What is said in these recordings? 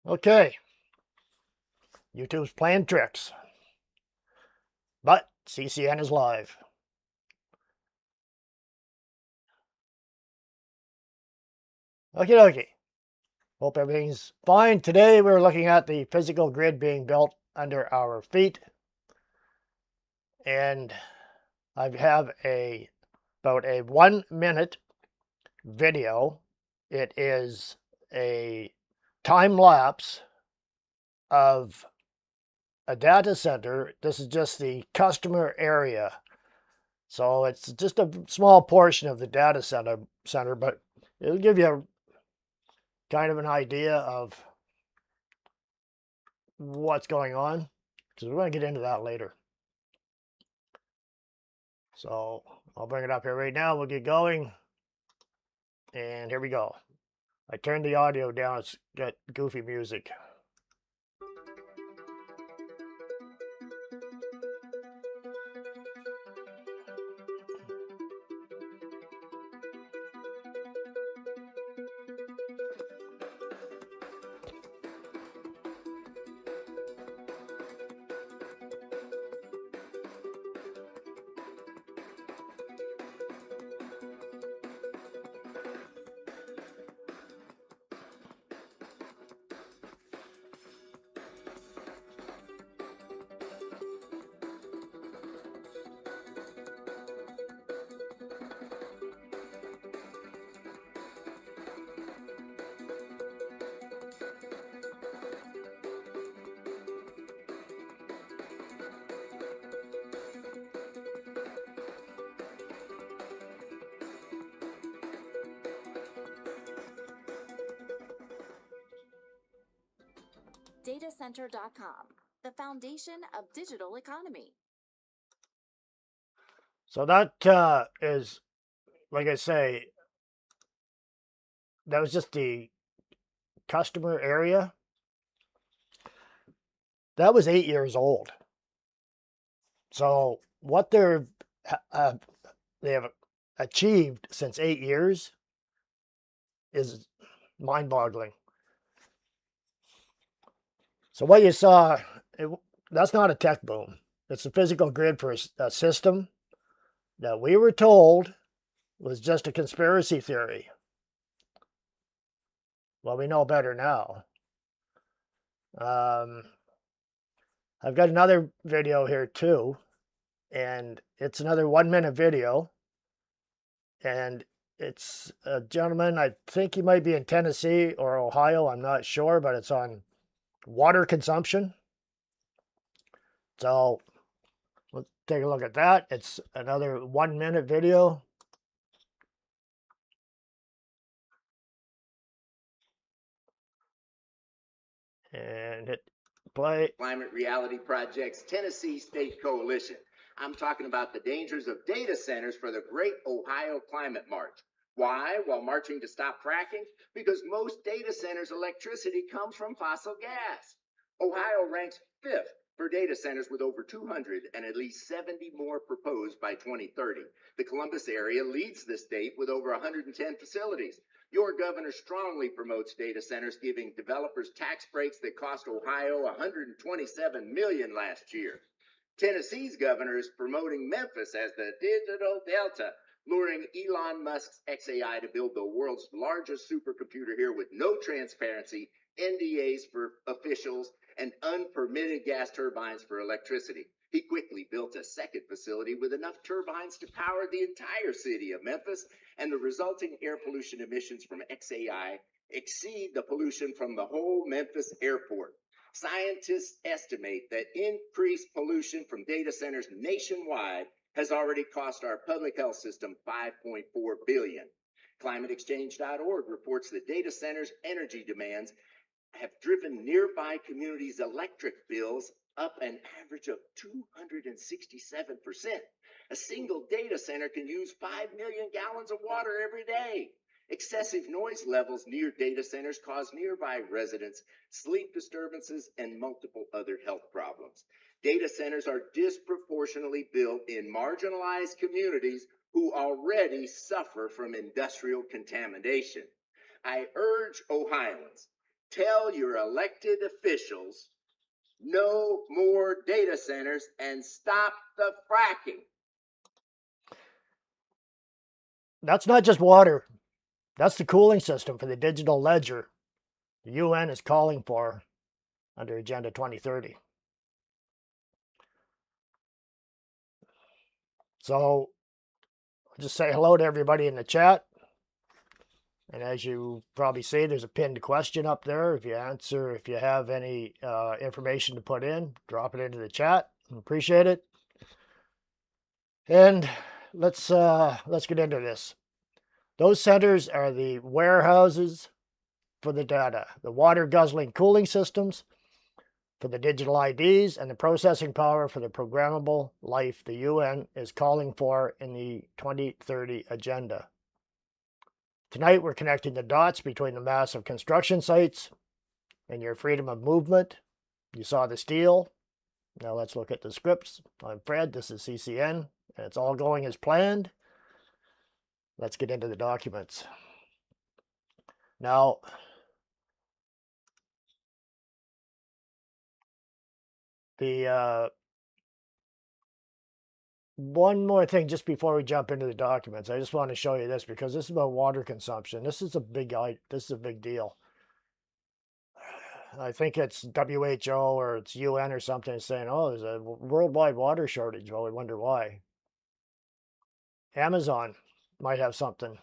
Okay, YouTube's playing tricks, but CCN is live. Okie dokie. Hope everything's fine. Today we're looking at the physical grid being built under our feet. And I have about a 1 minute video. It is a time lapse of a data center. This is just the customer area. So it's just a small portion of the data center, but it'll give you kind of an idea of what's going on, because we're going to get into that later. So I'll bring it up here right now. We'll get going. And here we go. I turned the audio down. It's got goofy music. Datacenter.com, the foundation of digital economy. So that is, like I say, that was just the customer area. That was 8 years old. So what they have achieved since 8 years is mind-boggling. So what you saw, that's not a tech boom. It's a physical grid for a system that we were told was just a conspiracy theory. Well, we know better now. I've got another video here too, and it's another 1 minute video. And it's a gentleman, I think he might be in Tennessee or Ohio, I'm not sure, but it's on water consumption. So let's take a look at that. It's another 1 minute video. And hit play. Climate Reality Project's Tennessee State Coalition. I'm talking about the dangers of data centers for the Great Ohio Climate March. Why? While marching to stop fracking? Because most data centers' electricity comes from fossil gas. Ohio ranks 5th for data centers with over 200 and at least 70 more proposed by 2030. The Columbus area leads the state with over 110 facilities. Your governor strongly promotes data centers, giving developers tax breaks that cost Ohio $127 million last year. Tennessee's governor is promoting Memphis as the digital Delta, luring Elon Musk's XAI to build the world's largest supercomputer here with no transparency, NDAs for officials, and unpermitted gas turbines for electricity. He quickly built a second facility with enough turbines to power the entire city of Memphis, and the resulting air pollution emissions from XAI exceed the pollution from the whole Memphis airport. Scientists estimate that increased pollution from data centers nationwide has already cost our public health system $5.4 billion. ClimateExchange.org reports that data centers' energy demands have driven nearby communities' electric bills up an average of 267%. A single data center can use 5 million gallons of water every day. Excessive noise levels near data centers cause nearby residents sleep disturbances and multiple other health problems. Data centers are disproportionately built in marginalized communities who already suffer from industrial contamination. I urge Ohioans Tell your elected officials no more data centers and stop the fracking. That's not just water. That's the cooling system for the digital ledger the UN is calling for under Agenda 2030. So I'll just say hello to everybody in the chat. And as you probably see, there's a pinned question up there. If you have any information to put in, drop it into the chat. Appreciate it. And let's get into this. Those centers are the warehouses for the data, the water guzzling cooling systems for the digital IDs, and the processing power for the programmable life the UN is calling for in the 2030 agenda. Tonight, we're connecting the dots between the massive construction sites and your freedom of movement. You saw the steel. Now let's look at the scripts. I'm Fred, this is CCN, and it's all going as planned. Let's get into the documents. Now, one more thing just before we jump into the documents. I just want to show you this because this is about water consumption. This is a big deal. I think it's WHO or it's UN or something saying, oh, there's a worldwide water shortage. Well, we wonder why. Amazon might have something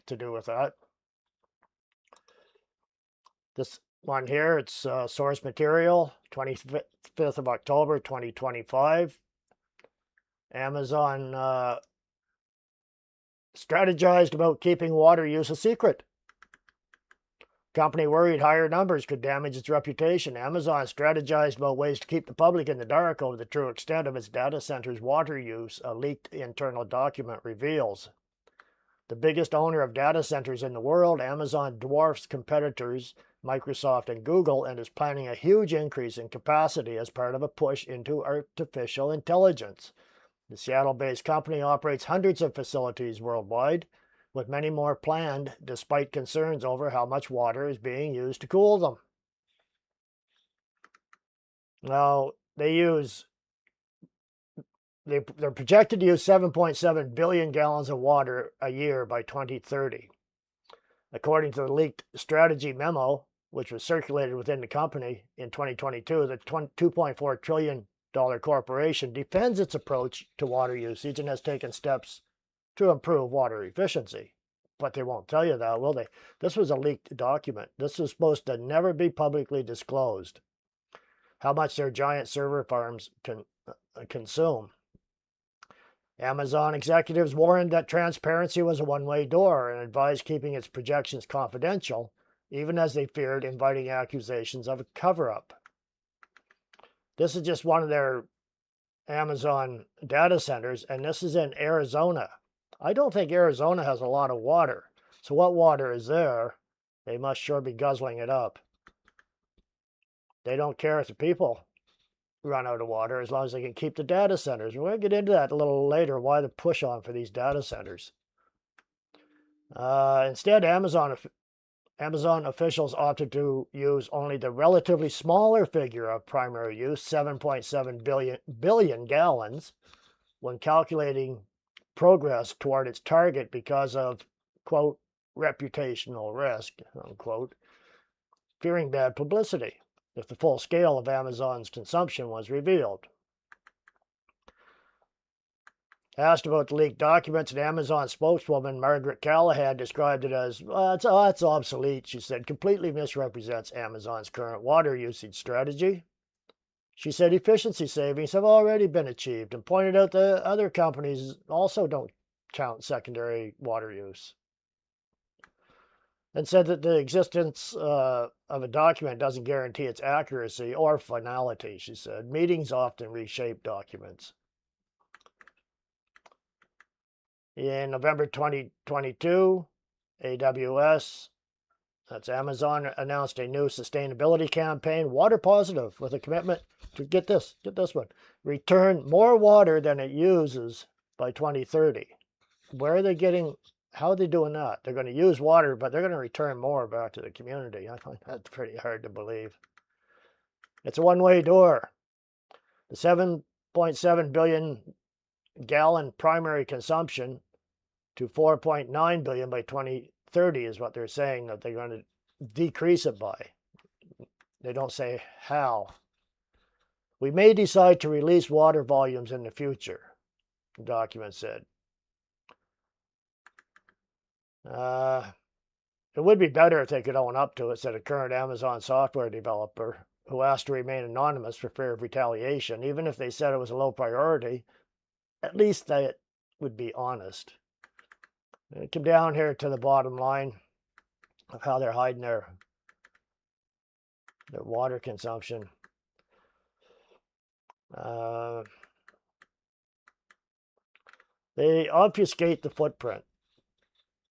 to do with that. This one here, it's source material, 25th of October, 2025. Amazon strategized about keeping water use a secret. Company worried higher numbers could damage its reputation. Amazon strategized about ways to keep the public in the dark over the true extent of its data centers' water use, a leaked internal document reveals. The biggest owner of data centers in the world, Amazon dwarfs competitors Microsoft and Google and is planning a huge increase in capacity as part of a push into artificial intelligence. The Seattle-based company operates hundreds of facilities worldwide, with many more planned despite concerns over how much water is being used to cool them. Now, they're projected to use 7.7 billion gallons of water a year by 2030. According to the leaked strategy memo, which was circulated within the company in 2022, the $2.4 trillion corporation defends its approach to water usage and has taken steps to improve water efficiency. But they won't tell you that, will they? This was a leaked document. This was supposed to never be publicly disclosed, how much their giant server farms can consume. Amazon executives warned that transparency was a one-way door and advised keeping its projections confidential, even as they feared inviting accusations of a cover-up. This is just one of their Amazon data centers, and this is in Arizona. I don't think Arizona has a lot of water. So what water is there? They must sure be guzzling it up. They don't care if the people run out of water as long as they can keep the data centers. We're going to get into that a little later, why the push on for these data centers. Instead, Amazon officials opted to use only the relatively smaller figure of primary use, 7.7 billion gallons, when calculating progress toward its target because of, quote, reputational risk, unquote, fearing bad publicity if the full scale of Amazon's consumption was revealed. Asked about the leaked documents, an Amazon spokeswoman, Margaret Callahan, described it as, it's obsolete, she said, completely misrepresents Amazon's current water usage strategy. She said efficiency savings have already been achieved and pointed out that other companies also don't count secondary water use. And said that the existence of a document doesn't guarantee its accuracy or finality, she said. Meetings often reshape documents. In November 2022, AWS, that's Amazon, announced a new sustainability campaign, Water Positive, with a commitment to, get this one, return more water than it uses by 2030. Where are they getting How are they doing that? They're going to use water, but they're going to return more back to the community. I find that pretty hard to believe. It's a one-way door. The 7.7 billion gallon primary consumption to 4.9 billion by 2030 is what they're saying that they're going to decrease it by. They don't say how. We may decide to release water volumes in the future, the document said. It would be better if they could own up to it, said a current Amazon software developer who asked to remain anonymous for fear of retaliation. Even if they said it was a low priority, at least they would be honest. And come down here to the bottom line of how they're hiding their water consumption. They obfuscate the footprint.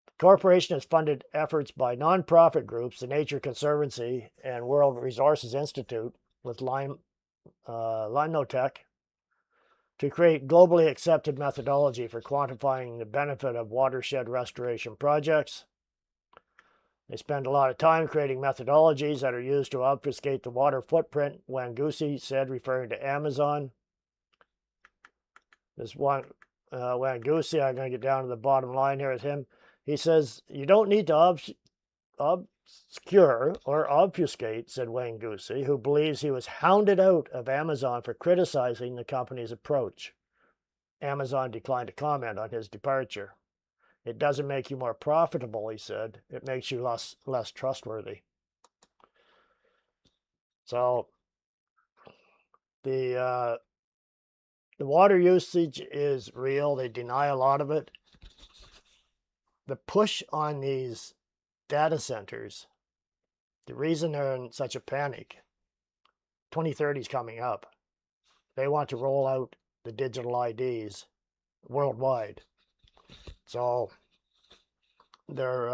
The corporation has funded efforts by nonprofit groups, the Nature Conservancy and World Resources Institute, with Limnotech, to create globally accepted methodology for quantifying the benefit of watershed restoration projects. They spend a lot of time creating methodologies that are used to obfuscate the water footprint, Wangusi said, referring to Amazon. This one, Wangusi, I'm going to get down to the bottom line here with him. He says, you don't need to obscure or obfuscate, said Wangusi, who believes he was hounded out of Amazon for criticizing the company's approach. Amazon declined to comment on his departure. It doesn't make you more profitable, he said. It makes you less trustworthy. So the water usage is real. They deny a lot of it. The push on these data centers, the reason they're in such a panic, 2030 is coming up. They want to roll out the digital IDs worldwide. So they're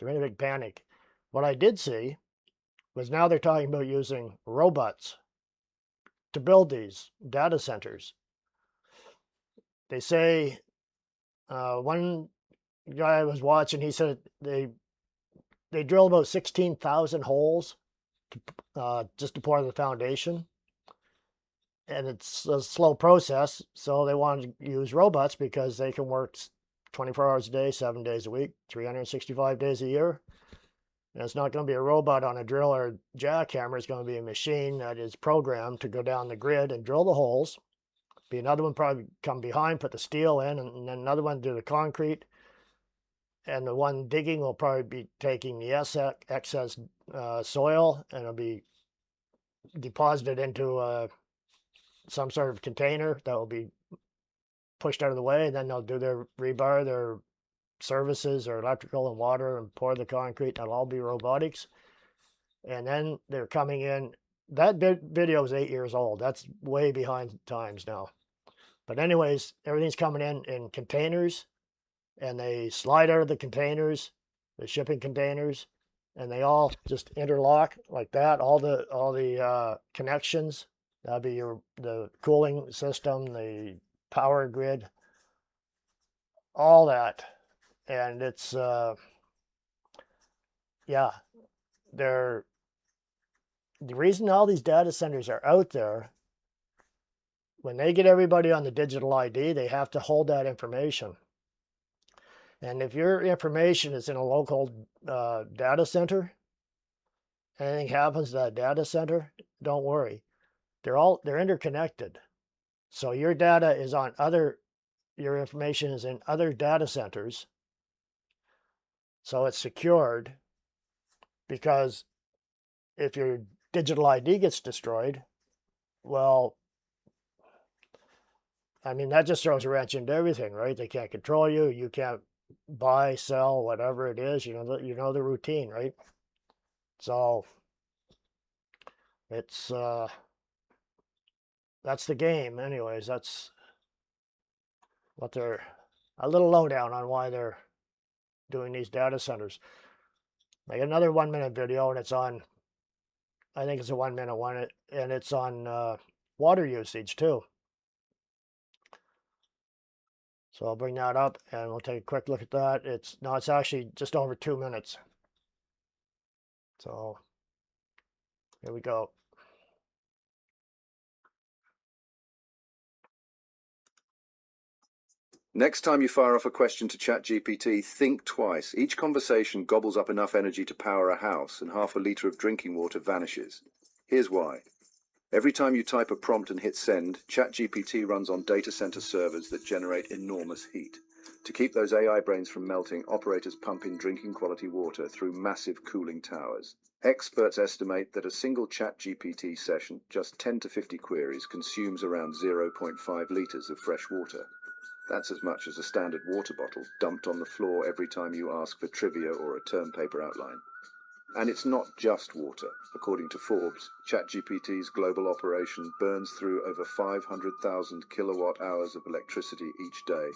in a big panic. What I did see was now they're talking about using robots to build these data centers. They say, one guy I was watching, he said they drill about 16,000 holes just to pour the foundation. And it's a slow process, so they want to use robots because they can work 24 hours a day, 7 days a week, 365 days a year. And it's not going to be a robot on a drill or a jackhammer. It's going to be a machine that is programmed to go down the grid and drill the holes. Be another one probably come behind, put the steel in, and then another one do the concrete. And the one digging will probably be taking the excess soil, and it'll be deposited into some sort of container that will be pushed out of the way, and then they'll do their rebar, their services, or electrical and water, and pour the concrete. That'll all be robotics. And then they're coming in. That video is 8 years old. That's way behind times now. But anyways, everything's coming in containers, and they slide out of the containers, the shipping containers, and they all just interlock like that. All the connections. That'll be the cooling system, the power grid, all that. And it's, yeah, the reason all these data centers are out there, when they get everybody on the digital ID, they have to hold that information. And if your information is in a local data center, anything happens to that data center, don't worry. They're interconnected. So your data is on your information is in other data centers. So it's secured, because if your digital ID gets destroyed, well, I mean, that just throws a wrench into everything, right? They can't control you. You can't buy, sell, whatever it is. You know the routine, right? So it's that's the game. Anyways, that's what they're a little lowdown on why they're doing these data centers. I got another 1 minute video, and it's on, I think it's a 1 minute one, and it's on water usage too. So I'll bring that up and we'll take a quick look at that. It's actually just over 2 minutes. So here we go. Next time you fire off a question to ChatGPT, think twice. Each conversation gobbles up enough energy to power a house, and half a litre of drinking water vanishes. Here's why. Every time you type a prompt and hit send, ChatGPT runs on data center servers that generate enormous heat. To keep those AI brains from melting, operators pump in drinking quality water through massive cooling towers. Experts estimate that a single ChatGPT session, just 10 to 50 queries, consumes around 0.5 litres of fresh water. That's as much as a standard water bottle dumped on the floor every time you ask for trivia or a term paper outline. And it's not just water. According to Forbes, ChatGPT's global operation burns through over 500,000 kilowatt hours of electricity each day,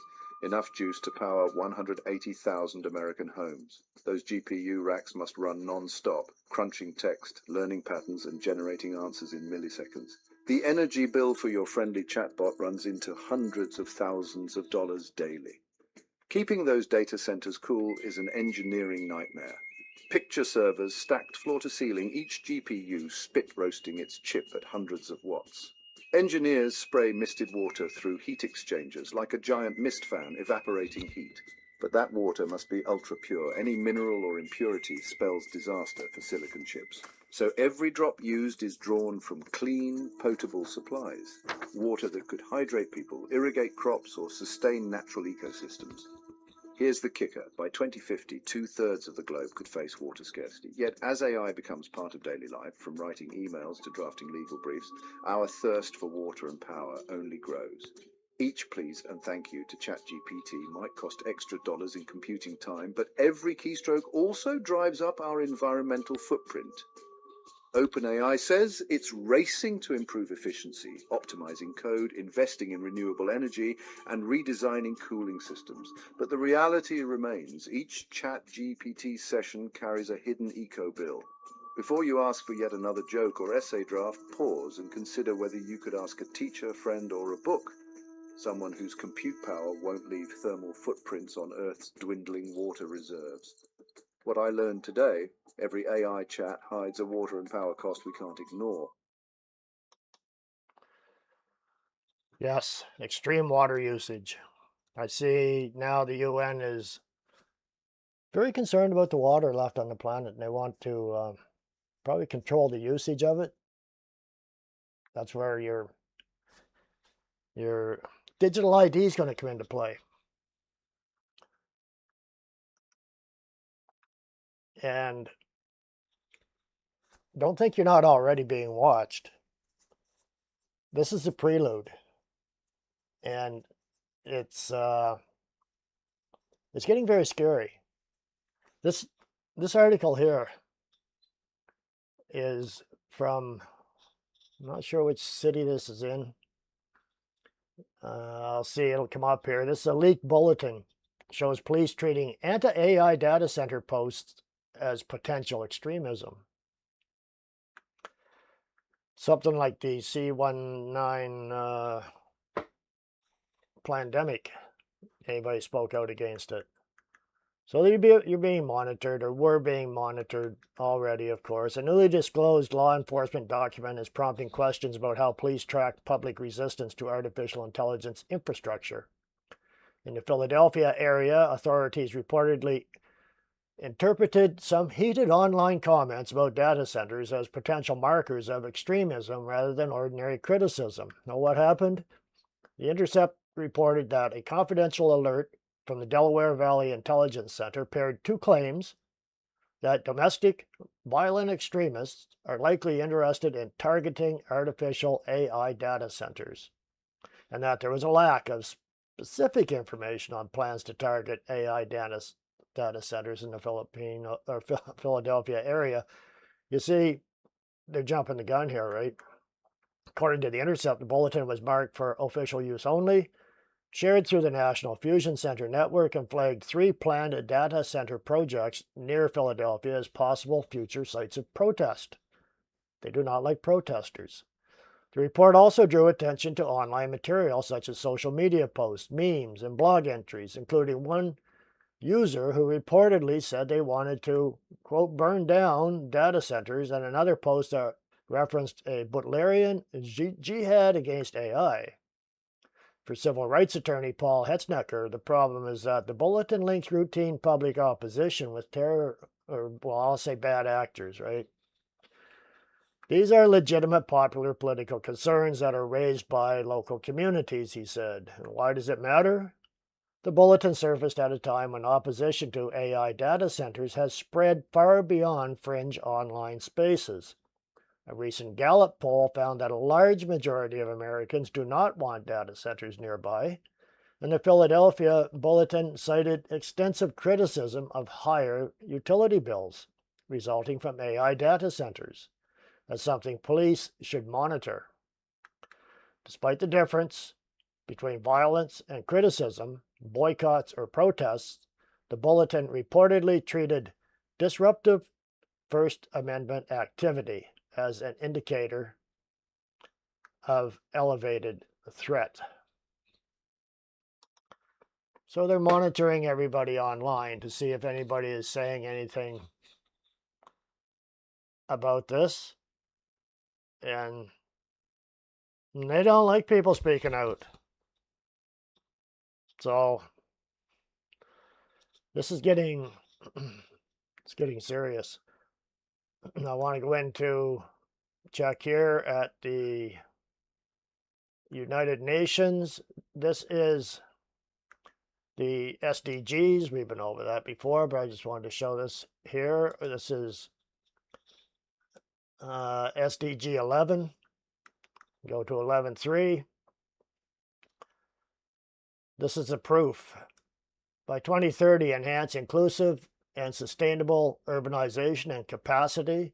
enough juice to power 180,000 American homes. Those GPU racks must run non-stop, crunching text, learning patterns, and generating answers in milliseconds. The energy bill for your friendly chatbot runs into hundreds of thousands of dollars daily. Keeping those data centers cool is an engineering nightmare. Picture servers stacked floor to ceiling, each GPU spit roasting its chip at hundreds of watts. Engineers spray misted water through heat exchangers like a giant mist fan evaporating heat. But that water must be ultra pure. Any mineral or impurity spells disaster for silicon chips. So every drop used is drawn from clean, potable supplies. Water that could hydrate people, irrigate crops, or sustain natural ecosystems. Here's the kicker. By 2050, 2/3 of the globe could face water scarcity. Yet as AI becomes part of daily life, from writing emails to drafting legal briefs, our thirst for water and power only grows. Each please and thank you to ChatGPT might cost extra dollars in computing time, but every keystroke also drives up our environmental footprint. OpenAI says it's racing to improve efficiency, optimizing code, investing in renewable energy, and redesigning cooling systems. But the reality remains, each ChatGPT session carries a hidden eco bill. Before you ask for yet another joke or essay draft, pause and consider whether you could ask a teacher, friend, or a book. Someone whose compute power won't leave thermal footprints on Earth's dwindling water reserves. What I learned today, every AI chat hides a water and power cost we can't ignore. Yes, extreme water usage. I see now the UN is very concerned about the water left on the planet, and they want to probably control the usage of it. That's where your digital ID is going to come into play. And don't think you're not already being watched. This is a prelude, and it's getting very scary. This article here is from, I'm not sure which city this is in. I'll see, it'll come up here. This is a leaked bulletin. Shows police treating anti-AI data center posts as potential extremism. Something like the C19 pandemic. Anybody spoke out against it. So you're being monitored, or we're being monitored already, of course. A newly disclosed law enforcement document is prompting questions about how police track public resistance to artificial intelligence infrastructure. In the Philadelphia area, authorities reportedly interpreted some heated online comments about data centers as potential markers of extremism rather than ordinary criticism. Know what happened? The Intercept reported that a confidential alert from the Delaware Valley Intelligence Center paired two claims that domestic violent extremists are likely interested in targeting artificial AI data centers, and that there was a lack of specific information on plans to target AI data centers in the Philadelphia area. You see, they're jumping the gun here, right? According to the Intercept, the bulletin was marked for official use only, shared through the National Fusion Center network, and flagged 3 planned data center projects near Philadelphia as possible future sites of protest. They do not like protesters. The report also drew attention to online material such as social media posts, memes, and blog entries, including one user who reportedly said they wanted to, quote, burn down data centers, and another post that referenced a Butlerian jihad against AI. For civil rights attorney Paul Hetznecker, the problem is that the bulletin links routine public opposition with terror, or, well, I'll say bad actors, right? These are legitimate popular political concerns that are raised by local communities, he said. And why does it matter? The bulletin surfaced at a time when opposition to AI data centers has spread far beyond fringe online spaces. A recent Gallup poll found that a large majority of Americans do not want data centers nearby, and the Philadelphia Bulletin cited extensive criticism of higher utility bills resulting from AI data centers as something police should monitor. Despite the difference between violence and criticism, boycotts or protests, the Bulletin reportedly treated disruptive First Amendment activity as an indicator of elevated threat. So they're monitoring everybody online to see if anybody is saying anything about this. And they don't like people speaking out. So this is getting it's getting serious. I want to go into check here at the United Nations. This is the SDGs. We've been over that before, but I just wanted to show this here. This is SDG 11. Go to 11.3. This is a proof. By 2030, enhance inclusive and sustainable urbanization and capacity,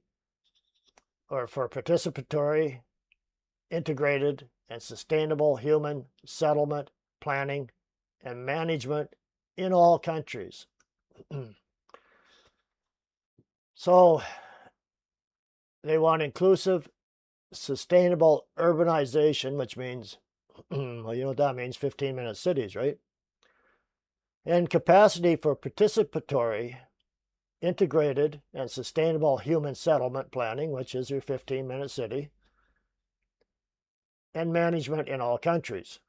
or for participatory, integrated, and sustainable human settlement, planning, and management in all countries. So they want inclusive, sustainable urbanization, which means, well, you know what that means, 15-minute cities, right? And capacity for participatory, integrated, and sustainable human settlement planning, which is your 15-minute city, and management in all countries.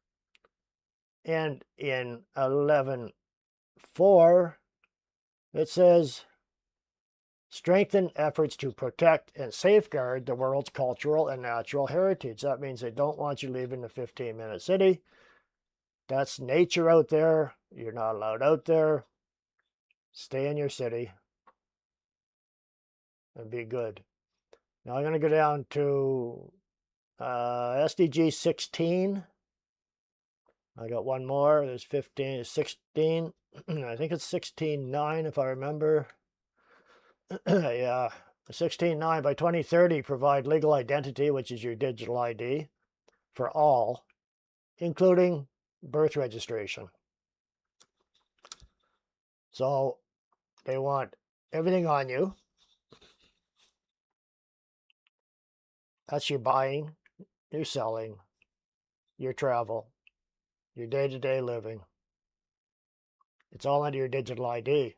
And in 11.4, it says, strengthen efforts to protect and safeguard the world's cultural and natural heritage. That means they don't want you leaving the 15-minute city. That's nature out there. You're not allowed out there. Stay in your city and be good. Now I'm going to go down to SDG 16. I got one more. There's 15, 16. I think it's 16.9 if I remember. Yeah, 16.9. By 2030, provide legal identity, which is your digital ID, for all, including birth registration. So they want everything on you. That's your buying, your selling, your travel, your day-to-day living. It's all under your digital ID.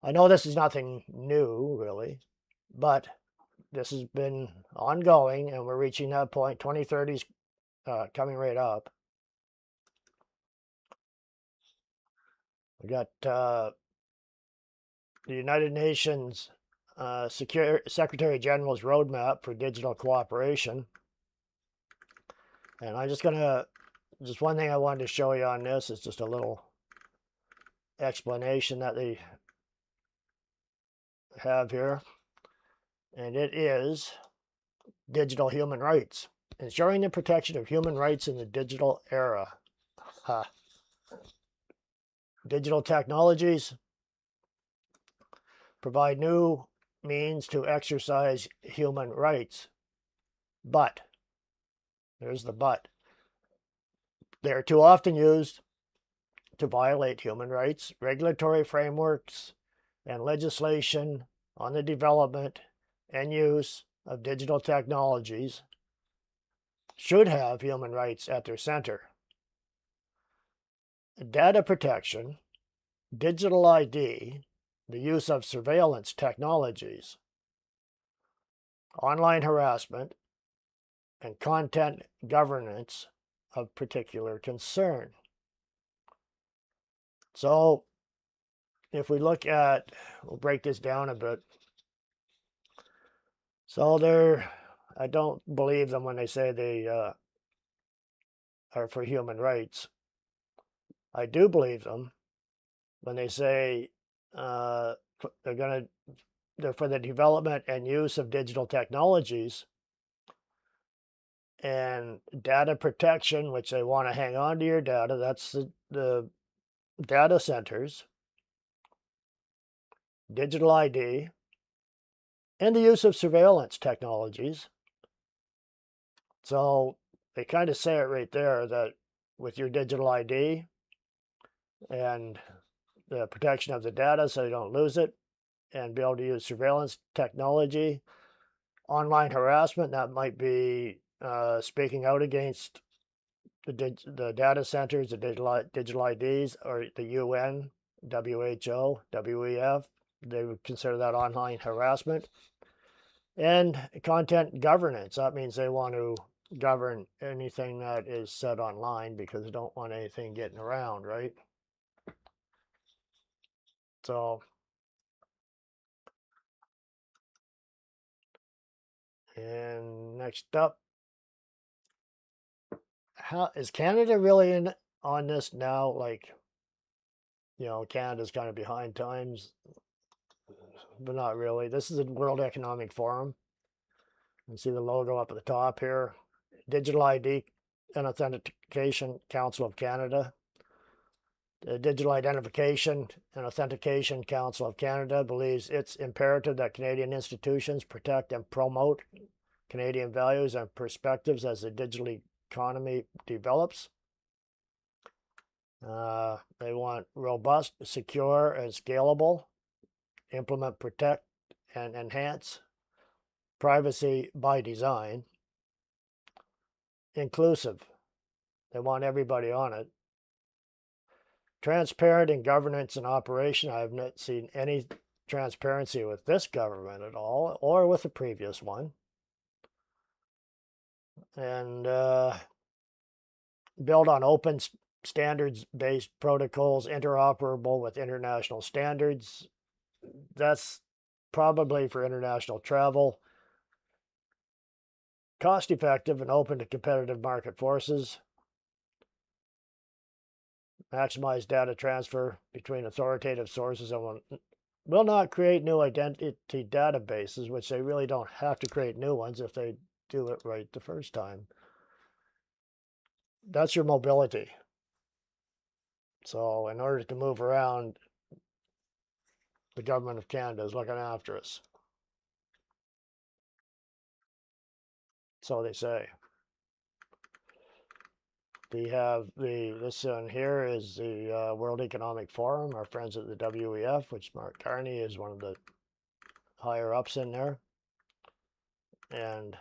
I know this is nothing new, really, but this has been ongoing, and we're reaching that point. 2030 is coming right up. We got the United Nations Secretary General's roadmap for digital cooperation. And I'm just one thing I wanted to show you on this is just a little explanation that they have here. And it is digital human rights, ensuring the protection of human rights in the digital era. Digital technologies provide new means to exercise human rights. But, there's the but, they are too often used to violate human rights. Regulatory frameworks and legislation on the development and use of digital technologies should have human rights at their center. Data protection, digital ID, the use of surveillance technologies, online harassment, and content governance of particular concern. So if we look at, we'll break this down a bit. So I don't believe them when they say they are for human rights. I do believe them when they say they're for the development and use of digital technologies and data protection, which they want to hang on to your data. That's the data centers, digital ID, and the use of surveillance technologies. So they kind of say it right there that with your digital ID and the protection of the data so you don't lose it, and be able to use surveillance technology, online harassment, that might be speaking out against the data centers, the digital IDs, or the UN, WHO, WEF. They would consider that online harassment. And content governance, that means they want to govern anything that is said online because they don't want anything getting around, right? So, and next up, how is Canada really in on this now? Like, Canada's kind of behind times, but not really. This is the World Economic Forum. You see the logo up at the top here. Digital ID and Authentication Council of Canada. The Digital Identification and Authentication Council of Canada believes it's imperative that Canadian institutions protect and promote Canadian values and perspectives as the digital economy develops. They want robust, secure, and scalable, implement, protect, and enhance privacy by design, inclusive. They want everybody on it. Transparent in governance and operation. I have not seen any transparency with this government at all, or with the previous one. And build on open standards-based protocols interoperable with international standards. That's probably for international travel. Cost-effective and open to competitive market forces. Maximize data transfer between authoritative sources and will not create new identity databases, which they really don't have to create new ones if they do it right the first time. That's your mobility. So in order to move around, the government of Canada is looking after us. So they say. We have this one here is the World Economic Forum, our friends at the WEF, which Mark Carney is one of the higher ups in there. And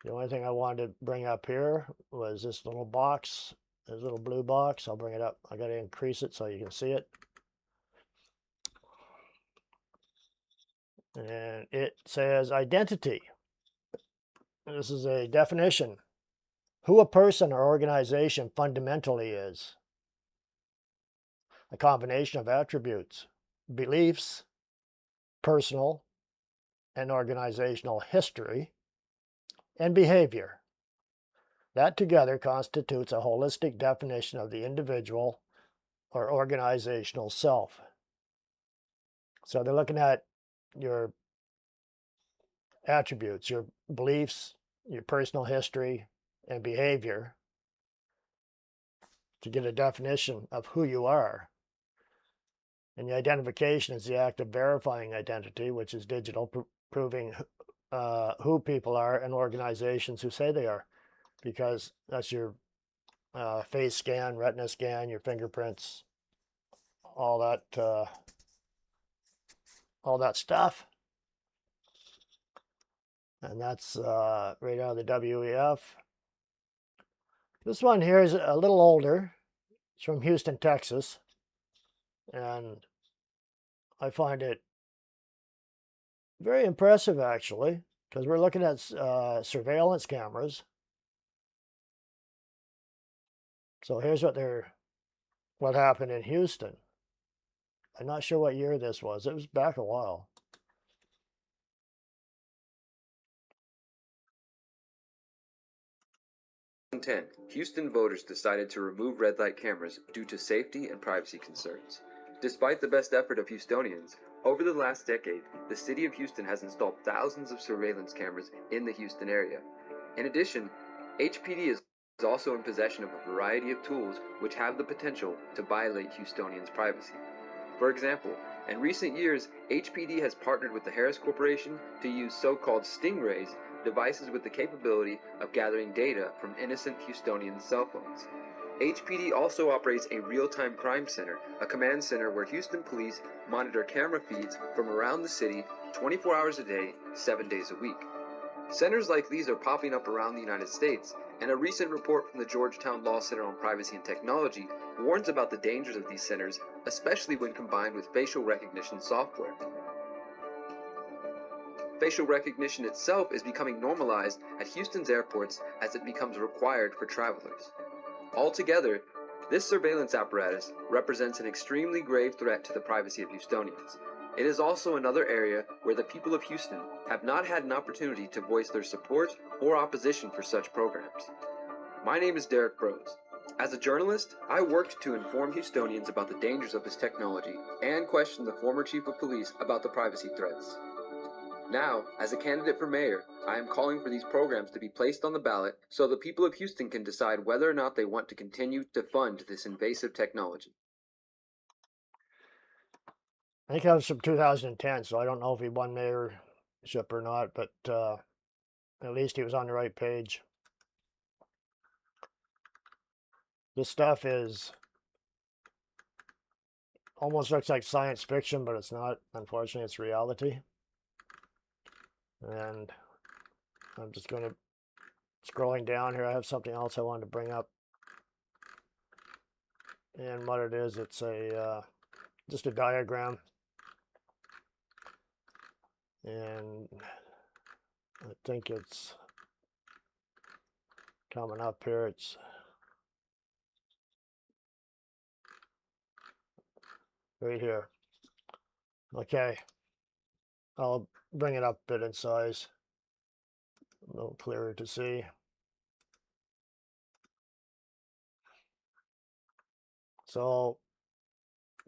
the only thing I wanted to bring up here was this little box, this little blue box. I'll bring it up. I got to increase it so you can see it. And it says identity. This is a definition. Who a person or organization fundamentally is. A combination of attributes, beliefs, personal and organizational history, and behavior. That together constitutes a holistic definition of the individual or organizational self. So they're looking at your attributes, your beliefs, your personal history, and behavior to get a definition of who you are. And the identification is the act of verifying identity, which is digital, proving who people are and organizations who say they are, because that's your face scan, retina scan, your fingerprints, all that stuff. And that's right out of the WEF. This one here is a little older. It's from Houston, Texas. And I find it very impressive, actually, because we're looking at surveillance cameras. So here's what happened in Houston. I'm not sure what year this was. It was back a while. In 2010, Houston voters decided to remove red light cameras due to safety and privacy concerns. Despite the best effort of Houstonians, over the last decade, the city of Houston has installed thousands of surveillance cameras in the Houston area. In addition, HPD is also in possession of a variety of tools which have the potential to violate Houstonians' privacy. For example, in recent years, HPD has partnered with the Harris Corporation to use so-called stingrays, devices with the capability of gathering data from innocent Houstonians' cell phones. HPD also operates a real-time crime center, a command center where Houston police monitor camera feeds from around the city 24 hours a day, 7 days a week. Centers like these are popping up around the United States, and a recent report from the Georgetown Law Center on Privacy and Technology warns about the dangers of these centers, especially when combined with facial recognition software. Facial recognition itself is becoming normalized at Houston's airports as it becomes required for travelers. Altogether, this surveillance apparatus represents an extremely grave threat to the privacy of Houstonians. It is also another area where the people of Houston have not had an opportunity to voice their support or opposition for such programs. My name is Derek Brose. As a journalist, I worked to inform Houstonians about the dangers of this technology and question the former chief of police about the privacy threats. Now, as a candidate for mayor, I am calling for these programs to be placed on the ballot so the people of Houston can decide whether or not they want to continue to fund this invasive technology. I think that was from 2010, so I don't know if he won mayorship or not, but at least he was on the right page. This stuff is almost looks like science fiction, but it's not. Unfortunately, it's reality. And I'm just going to, scrolling down here, I have something else I wanted to bring up. And what it is, it's just a diagram. And I think it's coming up here. It's right here. Okay. I'll bring it up a bit in size. A little clearer to see. So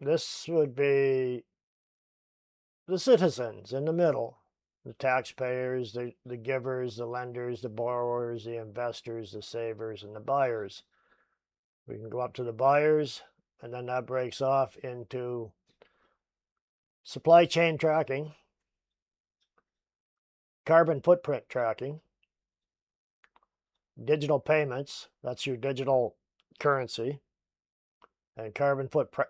this would be the citizens in the middle, the taxpayers, the givers, the lenders, the borrowers, the investors, the savers, and the buyers. We can go up to the buyers, and then that breaks off into supply chain tracking, carbon footprint tracking, digital payments, that's your digital currency, and carbon footprint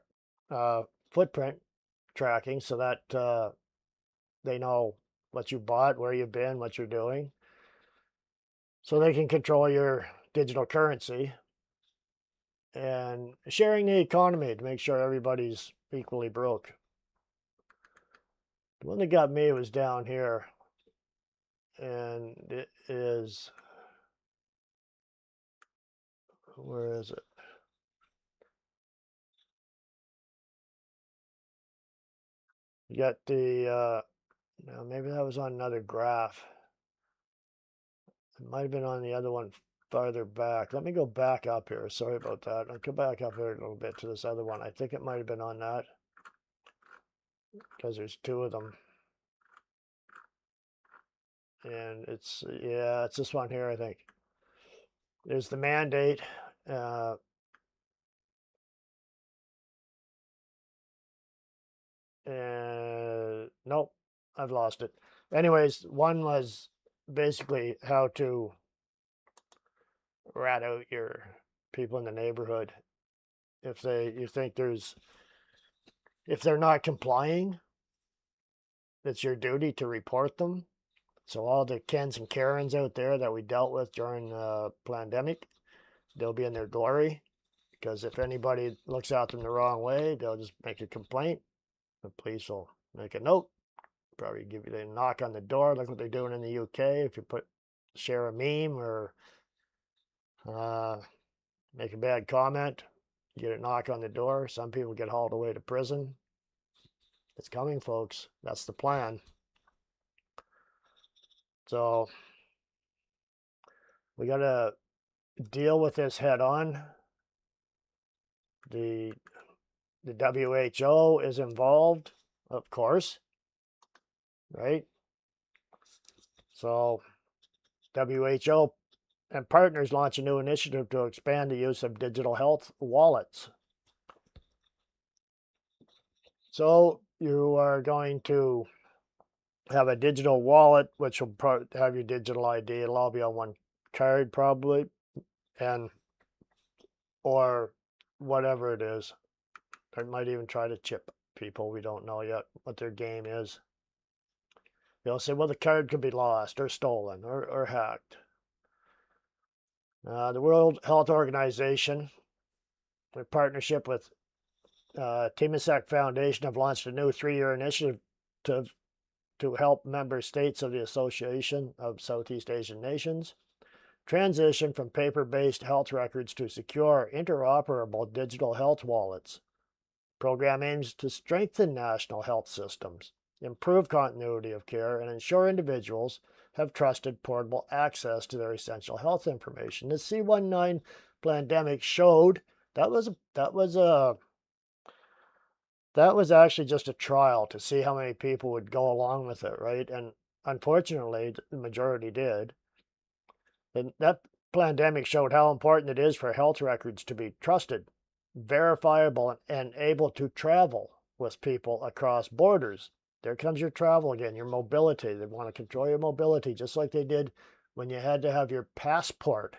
tracking so that they know what you bought, where you've been, what you're doing. So they can control your digital currency, and sharing the economy to make sure everybody's equally broke. The one that got me was down here, and it is, where is it? You got the, now maybe that was on another graph. It might have been on the other one farther back. Let me go back up here. Sorry about that. I'll go back up here a little bit to this other one. I think it might have been on that because there's two of them. And it's, yeah, it's this one here, I think. There's the mandate. Nope, I've lost it. Anyways, one was basically how to rat out your people in the neighborhood. If you think if they're not complying, it's your duty to report them. So all the Kens and Karens out there that we dealt with during the pandemic, they'll be in their glory, because if anybody looks at them the wrong way, they'll just make a complaint. The police will make a note, probably give you a knock on the door, like what they're doing in the UK. If you share a meme or make a bad comment, you get a knock on the door. Some people get hauled away to prison. It's coming, folks. That's the plan. So we got to deal with this head on. The WHO is involved, of course, right? So WHO and partners launch a new initiative to expand the use of digital health wallets. So you are going to have a digital wallet, which will have your digital ID. It'll all be on one card probably, or whatever it is. They might even try to chip people. We don't know yet what their game is. They'll say, well, the card could be lost or stolen or hacked. The World Health Organization, in partnership with Temasek Foundation, have launched a new 3-year initiative to help member states of the Association of Southeast Asian Nations transition from paper-based health records to secure, interoperable digital health wallets. The program aims to strengthen national health systems, improve continuity of care, and ensure individuals have trusted portable access to their essential health information. The C19 pandemic showed that was actually just a trial to see how many people would go along with it, right? And unfortunately, the majority did. And that pandemic showed how important it is for health records to be trusted, verifiable, and able to travel with people across borders. There comes your travel again, your mobility. They want to control your mobility, just like they did when you had to have your passport.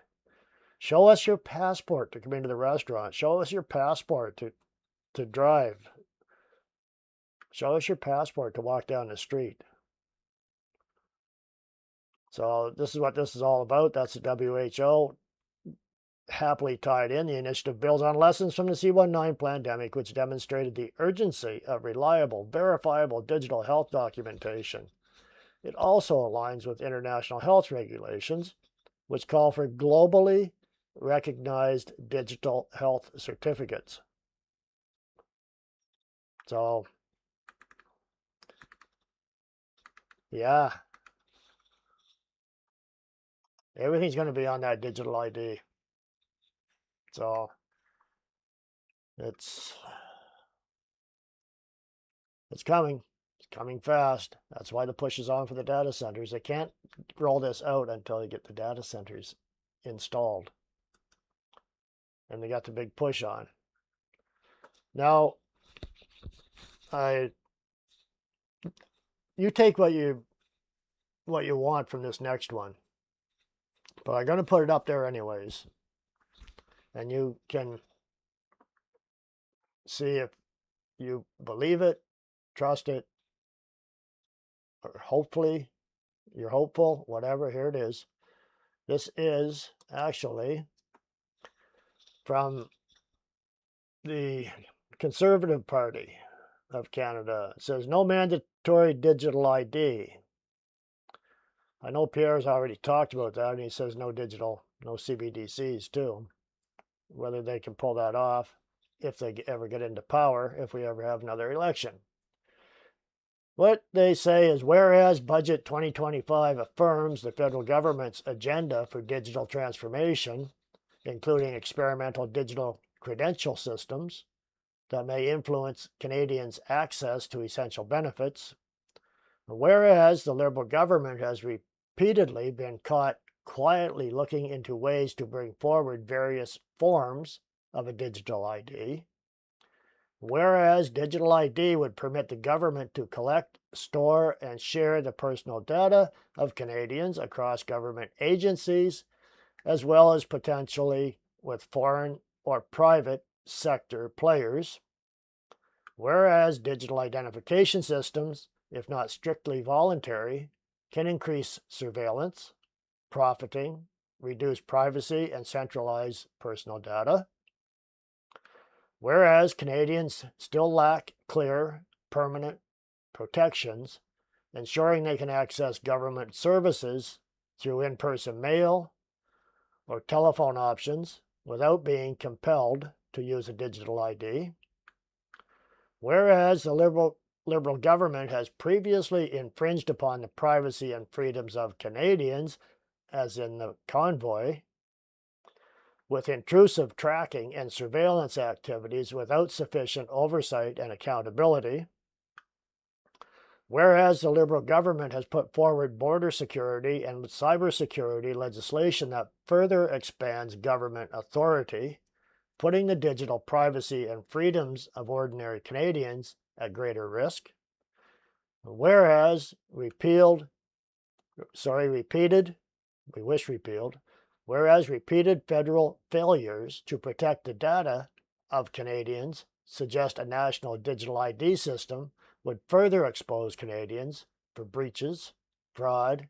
Show us your passport to come into the restaurant. Show us your passport to drive. Show us your passport to walk down the street. So this is what this is all about. That's the WHO. Happily tied in, the initiative builds on lessons from the C19 pandemic, which demonstrated the urgency of reliable, verifiable digital health documentation. It also aligns with international health regulations, which call for globally recognized digital health certificates. So, yeah, everything's going to be on that digital ID. So it's coming. It's coming fast. That's why the push is on for the data centers. They can't roll this out until they get the data centers installed. And they got the big push on. Now, you take what you want from this next one. But I'm going to put it up there anyways. And you can see if you believe it, trust it, or hopefully you're hopeful, whatever. Here it is. This is actually from the Conservative Party of Canada. It says no mandatory digital ID. I know Pierre's already talked about that, and he says no CBDCs too. Whether they can pull that off if they ever get into power, if we ever have another election. What they say is, whereas Budget 2025 affirms the federal government's agenda for digital transformation, including experimental digital credential systems that may influence Canadians' access to essential benefits, whereas the Liberal government has repeatedly been caught quietly looking into ways to bring forward various forms of a digital ID, whereas digital ID would permit the government to collect, store, and share the personal data of Canadians across government agencies, as well as potentially with foreign or private sector players, whereas digital identification systems, if not strictly voluntary, can increase surveillance, profiting, reduce privacy, and centralize personal data. Whereas Canadians still lack clear, permanent protections, ensuring they can access government services through in-person mail or telephone options without being compelled to use a digital ID. Whereas the Liberal government has previously infringed upon the privacy and freedoms of Canadians, as in the convoy, with intrusive tracking and surveillance activities without sufficient oversight and accountability. Whereas the Liberal government has put forward border security and cybersecurity legislation that further expands government authority, putting the digital privacy and freedoms of ordinary Canadians at greater risk. Whereas repeated, whereas repeated federal failures to protect the data of Canadians suggest a national digital ID system would further expose Canadians for breaches, fraud,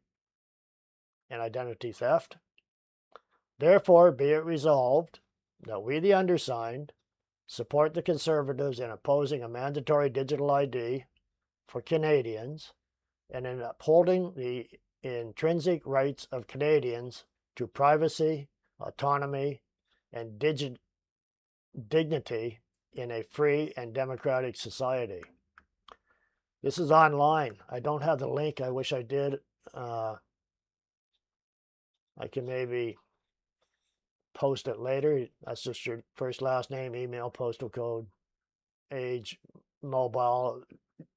and identity theft. Therefore, be it resolved that we, the undersigned, support the Conservatives in opposing a mandatory digital ID for Canadians and in upholding the intrinsic rights of Canadians to privacy, autonomy, and dignity in a free and democratic society. This is online. I don't have the link. I wish I did. I can maybe post it later. That's just your first, last name, email, postal code, age, mobile.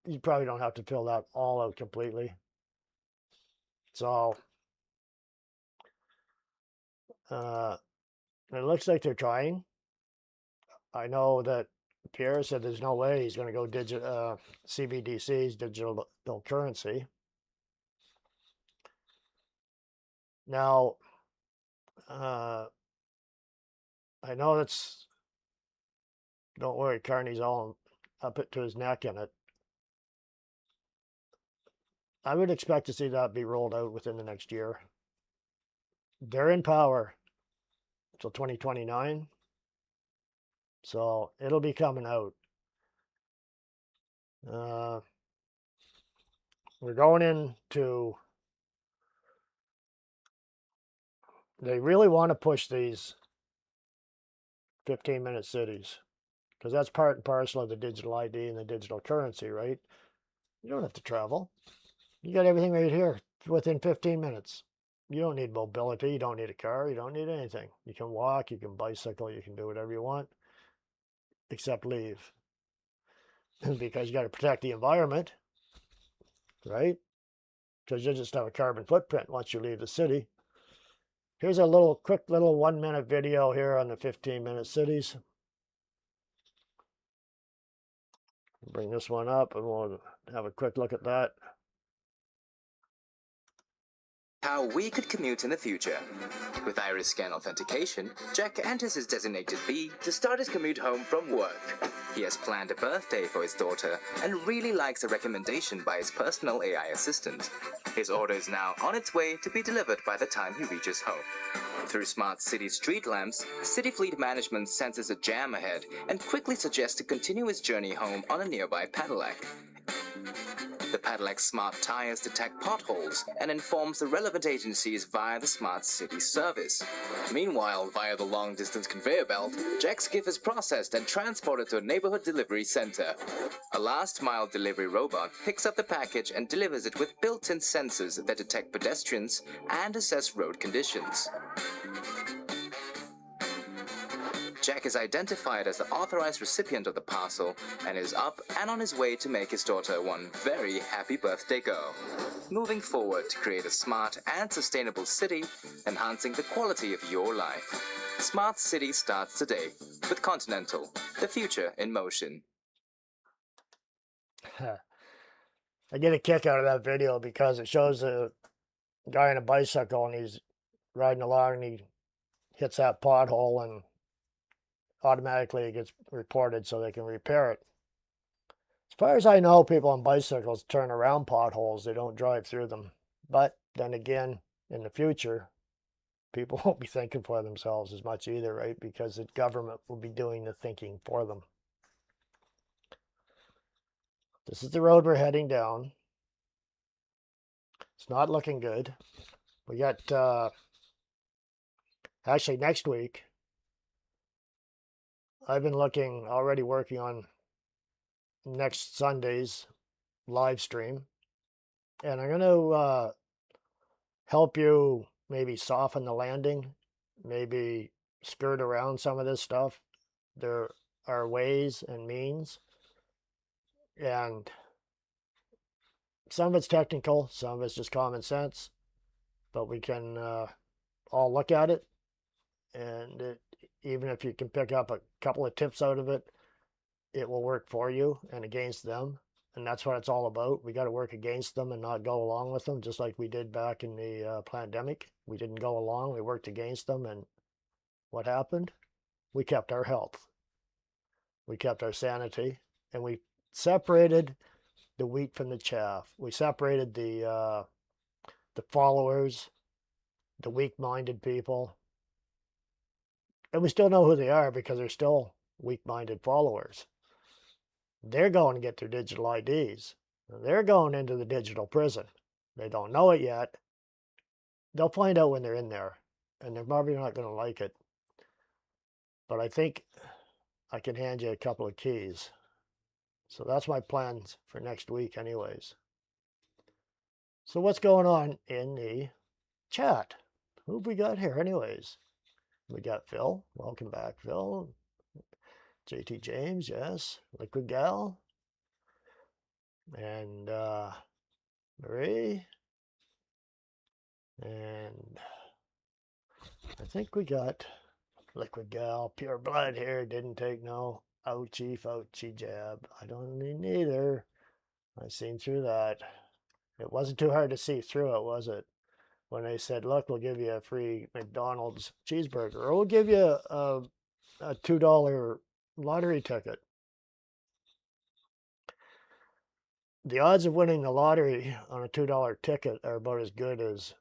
You probably don't have to fill that all out completely. So it looks like they're trying. I know that Pierre said there's no way he's going to go CBDC's digital currency. Now, I know that's, don't worry, Carney's all up to his neck in it. I would expect to see that be rolled out within the next year. They're in power until 2029. So it'll be coming out. We're going into, they really want to push these 15-minute cities because that's part and parcel of the digital ID and the digital currency, right? You don't have to travel. You got everything right here within 15 minutes. You don't need mobility. You don't need a car. You don't need anything. You can walk. You can bicycle. You can do whatever you want except leave. Because you got to protect the environment, right? Because you just have a carbon footprint once you leave the city. Here's a quick little 1-minute video here on the 15-minute cities. Bring this one up and we'll have a quick look at that. How we could commute in the future. With iris scan authentication, Jack enters his designated B to start his commute home from work. He has planned a birthday for his daughter and really likes a recommendation by his personal AI assistant. His order is now on its way to be delivered by the time he reaches home. Through smart city street lamps, City Fleet Management senses a jam ahead and quickly suggests to continue his journey home on a nearby pedelec. The pedelec's smart tires detect potholes and informs the relevant agencies via the Smart City service. Meanwhile, via the long-distance conveyor belt, Jack's gift is processed and transported to a neighborhood delivery center. A last-mile delivery robot picks up the package and delivers it with built-in sensors that detect pedestrians and assess road conditions. Jack is identified as the authorized recipient of the parcel and is up and on his way to make his daughter one very happy birthday go. Moving forward to create a smart and sustainable city, enhancing the quality of your life. Smart City starts today with Continental, the future in motion. I get a kick out of that video because it shows a guy on a bicycle and he's riding along and he hits that pothole and automatically it gets reported so they can repair it. As far as I know, people on bicycles turn around potholes. They don't drive through them. But then again, in the future, people won't be thinking for themselves as much either, right? Because the government will be doing the thinking for them. This is the road we're heading down. It's not looking good. We got, actually next week, I've been already working on next Sunday's live stream. And I'm going to help you maybe soften the landing, maybe skirt around some of this stuff. There are ways and means. And some of it's technical, some of it's just common sense. But we can all look at it. And even if you can pick up a couple of tips out of it, it will work for you and against them. And that's what it's all about. We got to work against them and not go along with them, just like we did back in the pandemic. We didn't go along. We worked against them. And what happened? We kept our health. We kept our sanity. And we separated the wheat from the chaff. We separated the followers, the weak-minded people. And we still know who they are because they're still weak-minded followers. They're going to get their digital IDs. They're going into the digital prison. They don't know it yet. They'll find out when they're in there, and they're probably not going to like it. But I think I can hand you a couple of keys. So that's my plans for next week anyways. So what's going on in the chat? Who have we got here anyways? We got Phil. Welcome back, Phil. JT James, yes. Liquid Gal. And Marie. And I think we got Liquid Gal. Pure blood here. Didn't take no ouchie fouchie jab. I don't need neither. I seen through that. It wasn't too hard to see through it, was it? When they said, look, we'll give you a free McDonald's cheeseburger, or we'll give you a $2 lottery ticket. The odds of winning the lottery on a $2 ticket are about as good as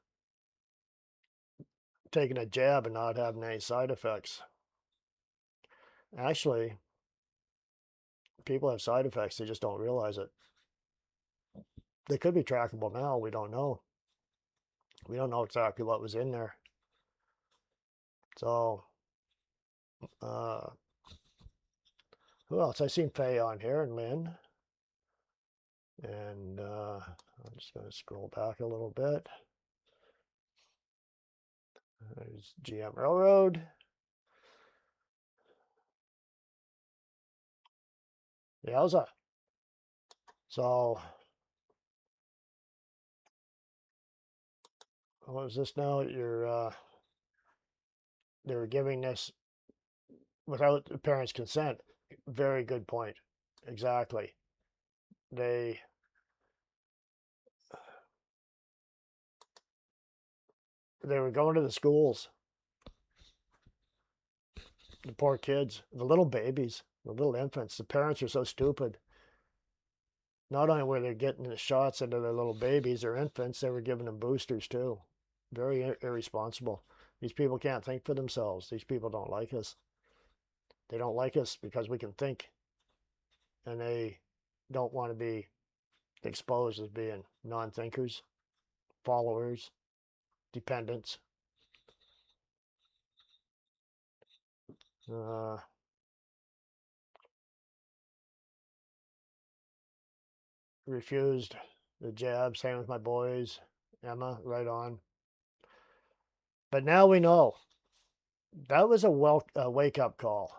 taking a jab and not having any side effects. Actually, people have side effects, they just don't realize it. They could be trackable now, we don't know. We don't know exactly what was in there. So, who else? I seen Faye on here and Lynn. And I'm just going to scroll back a little bit. There's GM Railroad. Yowza. So, what was this now? They were giving this without the parents' consent. Very good point. Exactly. They were going to the schools. The poor kids, the little babies, the little infants. The parents are so stupid. Not only were they getting the shots into their little babies or infants, they were giving them boosters too. Very irresponsible. These people can't think for themselves. These people don't like us. They don't like us because we can think. And they don't want to be exposed as being non-thinkers, followers, dependents. Refused the jab. Same with my boys. Emma, right on. But now we know. That was a wake-up call.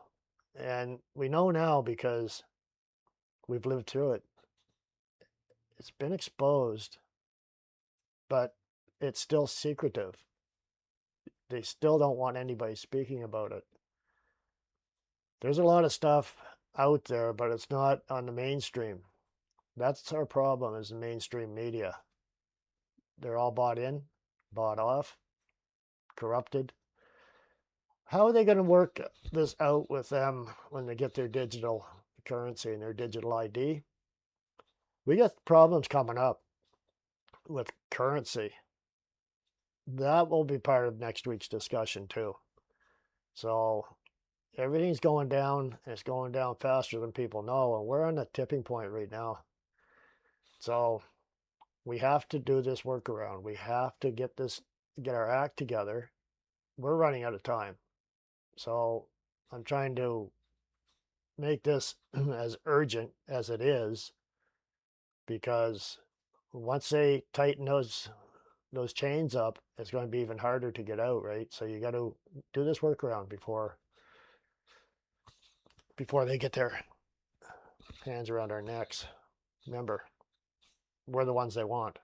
And we know now because we've lived through it. It's been exposed, but it's still secretive. They still don't want anybody speaking about it. There's a lot of stuff out there, but it's not on the mainstream. That's our problem, is the mainstream media. They're all bought in, bought off, corrupted. How are they going to work this out with them when they get their digital currency and their digital ID? We got problems coming up. with currency. That will be part of next week's discussion too. So everything's going down. It's going down faster than people know, and we're on a tipping point right now. So we have to do this workaround. We have to get our act together. We're running out of time. So I'm trying to make this as urgent as it is, because once they tighten those chains up, it's going to be even harder to get out, right? So you got to do this workaround before they get their hands around our necks. Remember, we're the ones they want.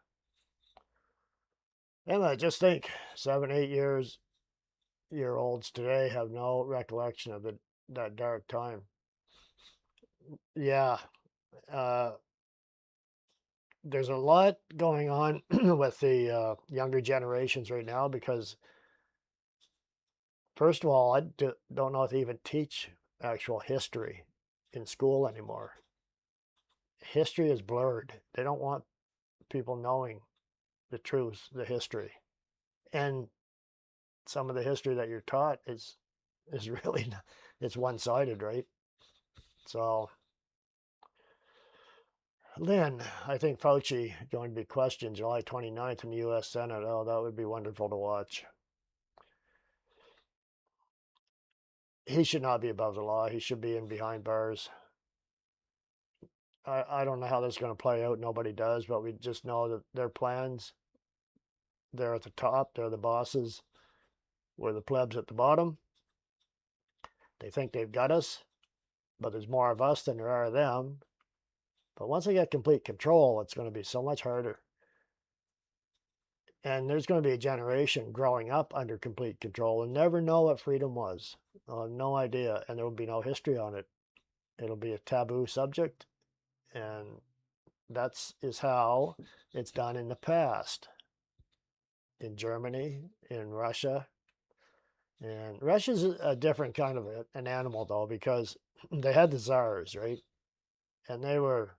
And I just think 7, 8 year olds today have no recollection of that dark time. Yeah, there's a lot going on with the younger generations right now, because first of all, I don't know if they even teach actual history in school anymore. History is blurred. They don't want people knowing the truth, the history. And some of the history that you're taught is really, it's one-sided, right? So, Lynn, I think Fauci going to be questioned July 29th in the U.S. Senate. Oh, that would be wonderful to watch. He should not be above the law. He should be in behind bars. I don't know how this is going to play out. Nobody does, but we just know that their plans, they're at the top. They're the bosses. We're the plebs at the bottom. They think they've got us, but there's more of us than there are of them. But once they get complete control, it's going to be so much harder. And there's going to be a generation growing up under complete control and never know what freedom was. No idea. And there will be no history on it. It'll be a taboo subject. And is how it's done in the past. In Germany, in Russia. And Russia's a different kind of an animal, though, because they had the czars, right? And they were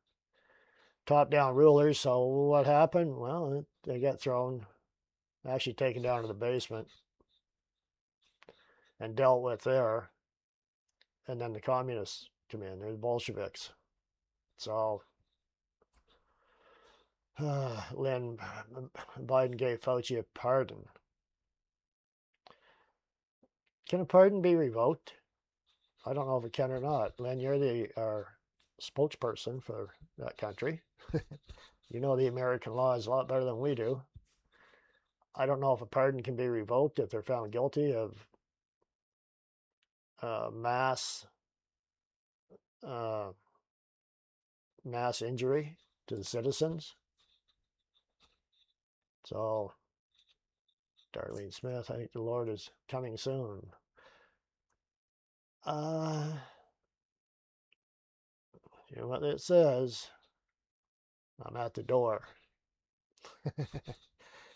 top-down rulers. So what happened? Well, they got thrown, actually taken down to the basement and dealt with there. And then the communists come in. They're the Bolsheviks. So Lynn, Biden gave Fauci a pardon. Can a pardon be revoked? I don't know if it can or not. Lynn, you're our spokesperson for that country. You know the American laws a lot better than we do. I don't know if a pardon can be revoked if they're found guilty of mass injury to the citizens. So, Darlene Smith, I think the Lord is coming soon. You know what it says? I'm at the door.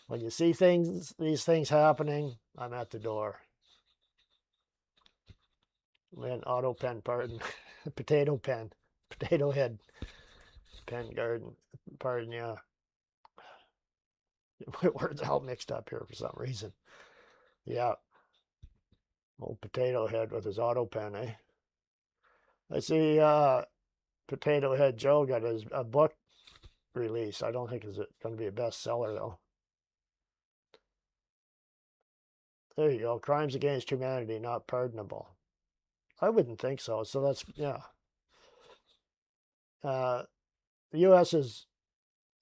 When you see these things happening, I'm at the door. Lynn, auto pen, pardon. Potato pen. Potato head. Pen garden. Pardon, yeah. My words all mixed up here for some reason. Yeah. Old potato head with his auto pen, eh? I see Potato Head Joe got a book released. I don't think it's going to be a bestseller, though. There you go. Crimes against humanity not pardonable. I wouldn't think so. So that's, yeah. The U.S.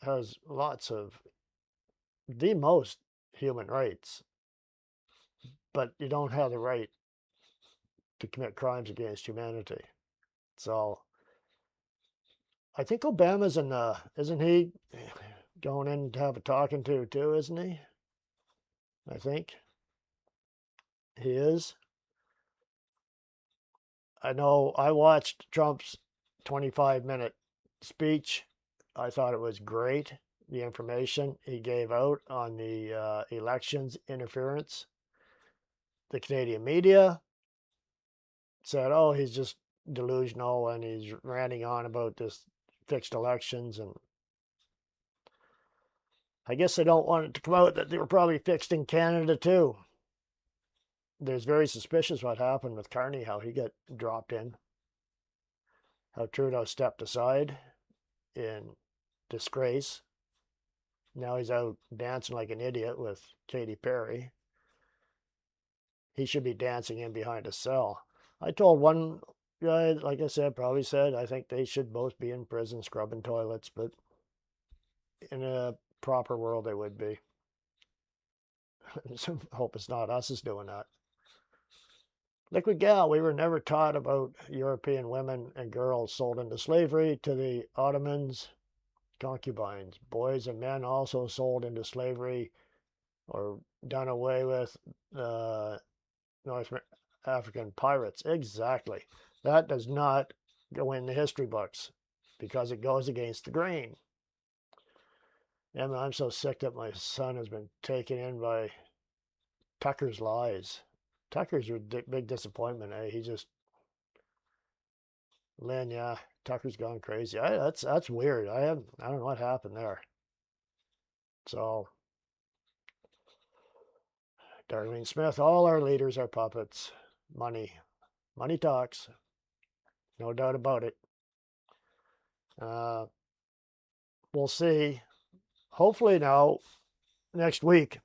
has lots of the most human rights, but you don't have the right to commit crimes against humanity. So I think Obama's isn't he going in to have a talking to too, isn't he? I think he is. I know I watched Trump's 25-minute speech. I thought it was great. The information he gave out on the elections interference. The Canadian media said, oh, he's just delusional and he's ranting on about this fixed elections. And I guess they don't want it to come out that they were probably fixed in Canada too. There's very suspicious what happened with Carney, how he got dropped in, how Trudeau stepped aside in disgrace. Now he's out dancing like an idiot with Katy Perry. He should be dancing in behind a cell. I told one guy, like I said, probably said, I think they should both be in prison scrubbing toilets, but in a proper world they would be. So hope it's not us is doing that. Liquid Gal, we were never taught about European women and girls sold into slavery to the Ottomans, concubines. Boys and men also sold into slavery or done away with North African pirates. Exactly. That does not go in the history books because it goes against the grain. And I'm so sick that my son has been taken in by Tucker's lies. Tucker's a big disappointment. He just, Lynn, yeah, Tucker's gone crazy. That's weird. I don't know what happened there. So, Darlene Smith, all our leaders are puppets. Money talks. No doubt about it. We'll see. Hopefully now, next week,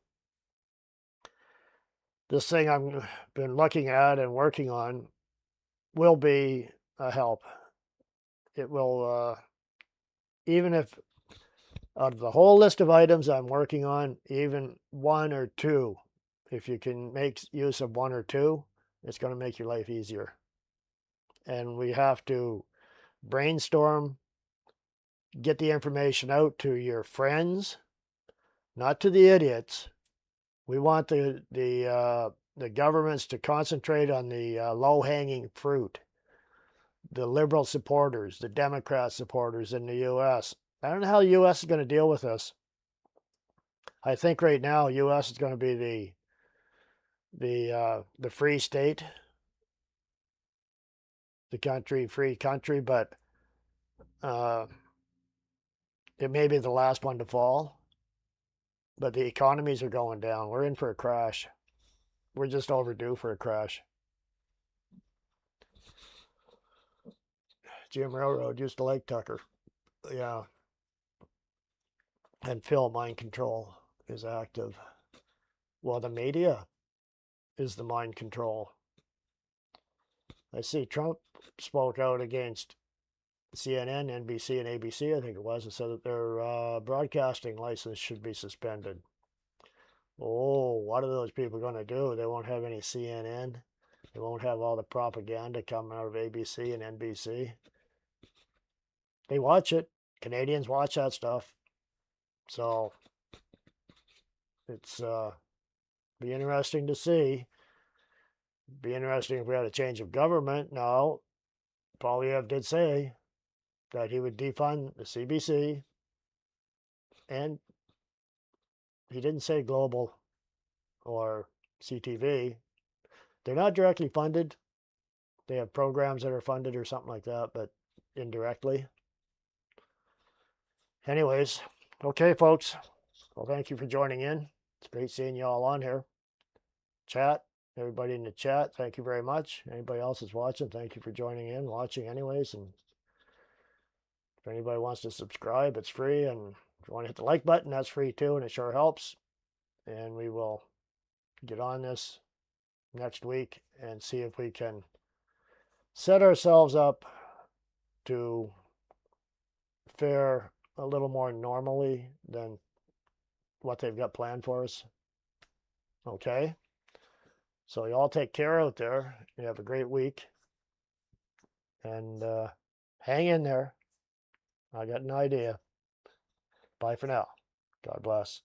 this thing I've been looking at and working on will be a help. It will, even if out of the whole list of items I'm working on, even one or two, if you can make use of one or two, it's going to make your life easier. And we have to brainstorm, get the information out to your friends, not to the idiots. We want the governments to concentrate on the low-hanging fruit, the liberal supporters, the Democrat supporters in the U.S. I don't know how the U.S. is going to deal with this. I think right now U.S. is going to be the free state, the free country, but it may be the last one to fall. But the economies are going down. We're in for a crash. We're just overdue for a crash. Jim Railroad used to like Tucker. Yeah. And Phil, mind control is active. Well, the media is the mind control. I see Trump spoke out against CNN, NBC, and ABC, I think it was, and said that their broadcasting license should be suspended. Oh, what are those people going to do? They won't have any CNN. They won't have all the propaganda coming out of ABC and NBC. They watch it. Canadians watch that stuff. So it's be interesting to see. Be interesting if we had a change of government. Now, Poilievre did say that he would defund the CBC, and he didn't say Global or CTV. They're not directly funded. They have programs that are funded or something like that, but indirectly. Anyways, okay, folks. Well, thank you for joining in. It's great seeing you all on here. Chat, everybody in the chat, thank you very much. Anybody else that's watching, thank you for joining in, watching anyways. And if anybody wants to subscribe, it's free. And if you want to hit the like button, that's free too, and it sure helps. And we will get on this next week and see if we can set ourselves up to fare a little more normally than what they've got planned for us. Okay? So you all take care out there. You have a great week. And hang in there. I got an idea. Bye for now. God bless.